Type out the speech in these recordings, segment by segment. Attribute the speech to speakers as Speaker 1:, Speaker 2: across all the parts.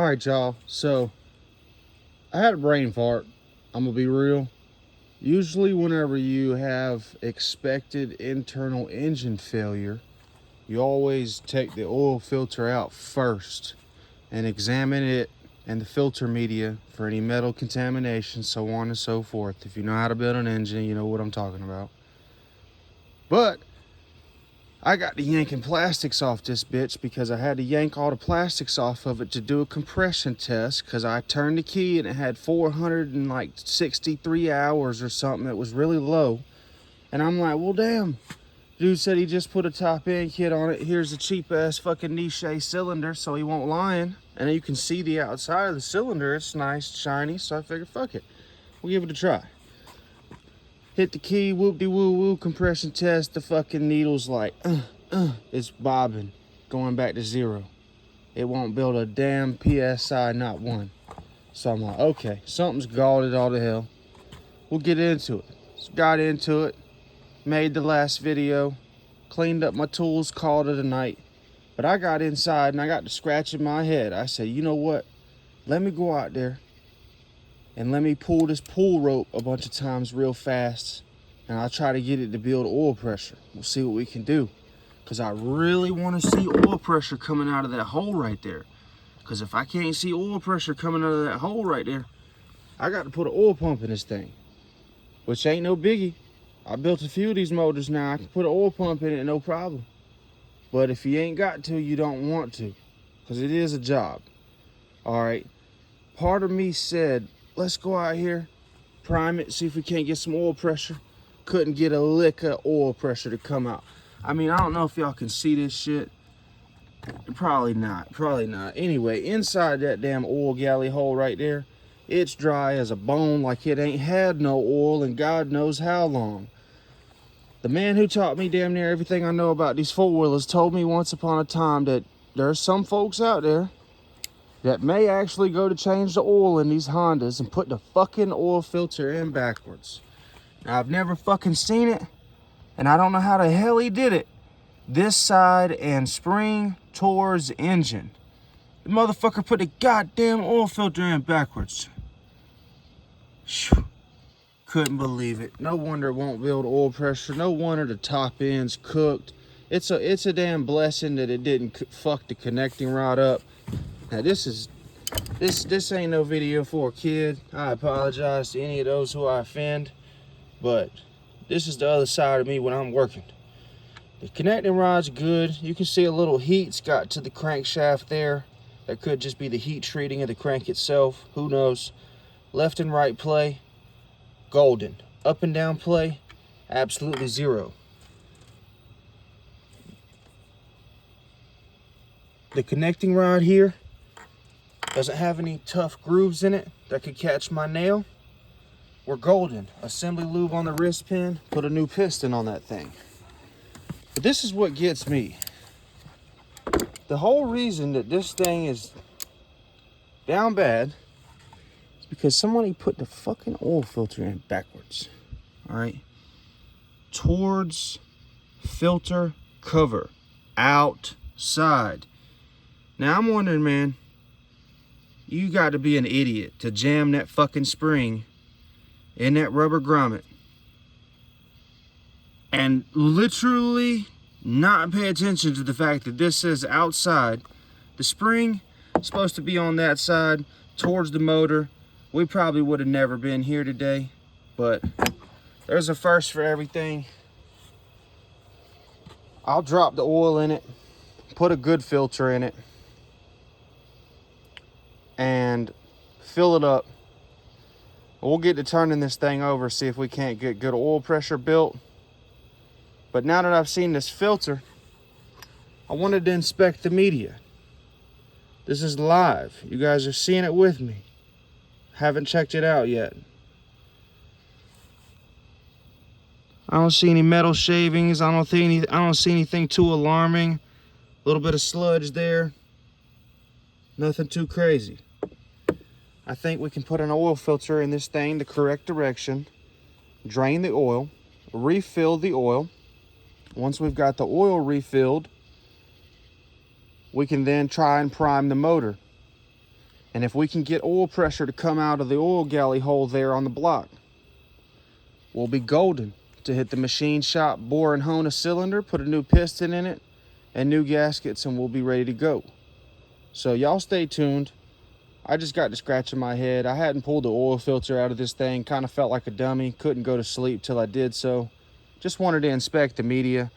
Speaker 1: All right, y'all. So I had a brain fart. I'm gonna be real. Usually, whenever you have expected internal engine failure, you always take the oil filter out first and examine it and the filter media for any metal contamination, so on and so forth. If you know how to build an engine, you know what I'm talking about. But I got to yanking plastics off this bitch because I had to yank all the plastics off of it to do a compression test because I turned the key and it had 463 hours or something. It was really low. And I'm like, well, damn. Dude said he just put a top end kit on it. Here's a cheap ass fucking niche cylinder so he won't lie. And you can see the outside of the cylinder. It's nice, shiny. So I figured, fuck it. We'll give it a try. Hit the key, whoop-de-woo-woo, compression test. The fucking needle's like, it's bobbing, going back to zero. It won't build a damn PSI, not one. So I'm like, okay, something's galled it all to hell. We'll get into it. So got into it, made the last video, cleaned up my tools, called it a night. But I got inside and I got to scratching my head. I said, you know what? Let me go out there and let me pull this pull rope a bunch of times real fast, and I'll try to get it to build oil pressure. We'll see what we can do, because I really want to see oil pressure coming out of that hole right there. Because if I can't see oil pressure coming out of that hole right there, I got to put an oil pump in this thing, which ain't no biggie. I built a few of these motors now. I can put an oil pump in it, no problem. But if you ain't got to, you don't want to, because it is a job. All right. Part of me said, let's go out here, prime it, see if we can't get some oil pressure. Couldn't get a lick of oil pressure to come out. I mean, I don't know if y'all can see this shit. Probably not. Anyway, inside that damn oil galley hole right there, it's dry as a bone, like it ain't had no oil in God knows how long. The man who taught me damn near everything I know about these four-wheelers told me once upon a time that there's some folks out there that may actually go to change the oil in these Hondas and put the fucking oil filter in backwards. Now, I've never fucking seen it, and I don't know how the hell he did it. This side and spring towards engine. The motherfucker put the goddamn oil filter in backwards. Whew. Couldn't believe it. No wonder it won't build oil pressure. No wonder the top end's cooked. It's a damn blessing that it didn't fuck the connecting rod up. Now this ain't no video for a kid. I apologize to any of those who I offend, but this is the other side of me when I'm working. The connecting rod's good. You can see a little heat's got to the crankshaft there. That could just be the heat treating of the crank itself. Who knows? Left and right play, golden. Up and down play, absolutely zero. The connecting rod here doesn't have any tough grooves in it that could catch my nail. We're golden. Assembly lube on the wrist pin, put a new piston on that thing. But this is what gets me. The whole reason that this thing is down bad is because somebody put the fucking oil filter in backwards. All right? Towards filter cover. Outside. Now I'm wondering, man, you got to be an idiot to jam that fucking spring in that rubber grommet and literally not pay attention to the fact that this says outside. The spring is supposed to be on that side towards the motor. We probably would have never been here today, but there's a first for everything. I'll drop the oil in it, put a good filter in it, and fill it up. We'll get to turning this thing over, see if we can't get good oil pressure built. But now that I've seen this filter, I wanted to inspect the media. This is live. You guys are seeing it with me. Haven't checked it out yet. I don't see any metal shavings. I don't see anything too alarming. A little bit of sludge there. Nothing too crazy. I think we can put an oil filter in this thing the correct direction, drain the oil, refill the oil. Once we've got the oil refilled, we can then try and prime the motor. And if we can get oil pressure to come out of the oil galley hole there on the block, we'll be golden to hit the machine shop, bore and hone a cylinder, put a new piston in it and new gaskets, and we'll be ready to go. So y'all stay tuned. I just got to scratching my head. I hadn't pulled the oil filter out of this thing. Kind of felt like a dummy. Couldn't go to sleep till I did so. Just wanted to inspect the media.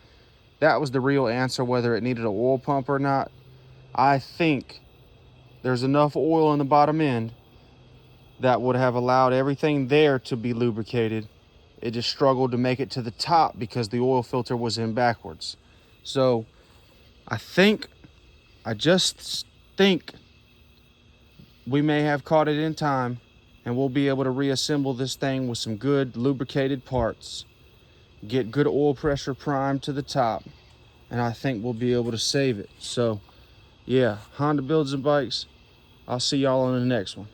Speaker 1: That was the real answer, whether it needed an oil pump or not. I think there's enough oil in the bottom end that would have allowed everything there to be lubricated. It just struggled to make it to the top because the oil filter was in backwards. So I just think we may have caught it in time, and we'll be able to reassemble this thing with some good lubricated parts, get good oil pressure primed to the top, and I think we'll be able to save it. So yeah, Honda Builds and Bikes, I'll see y'all on the next one.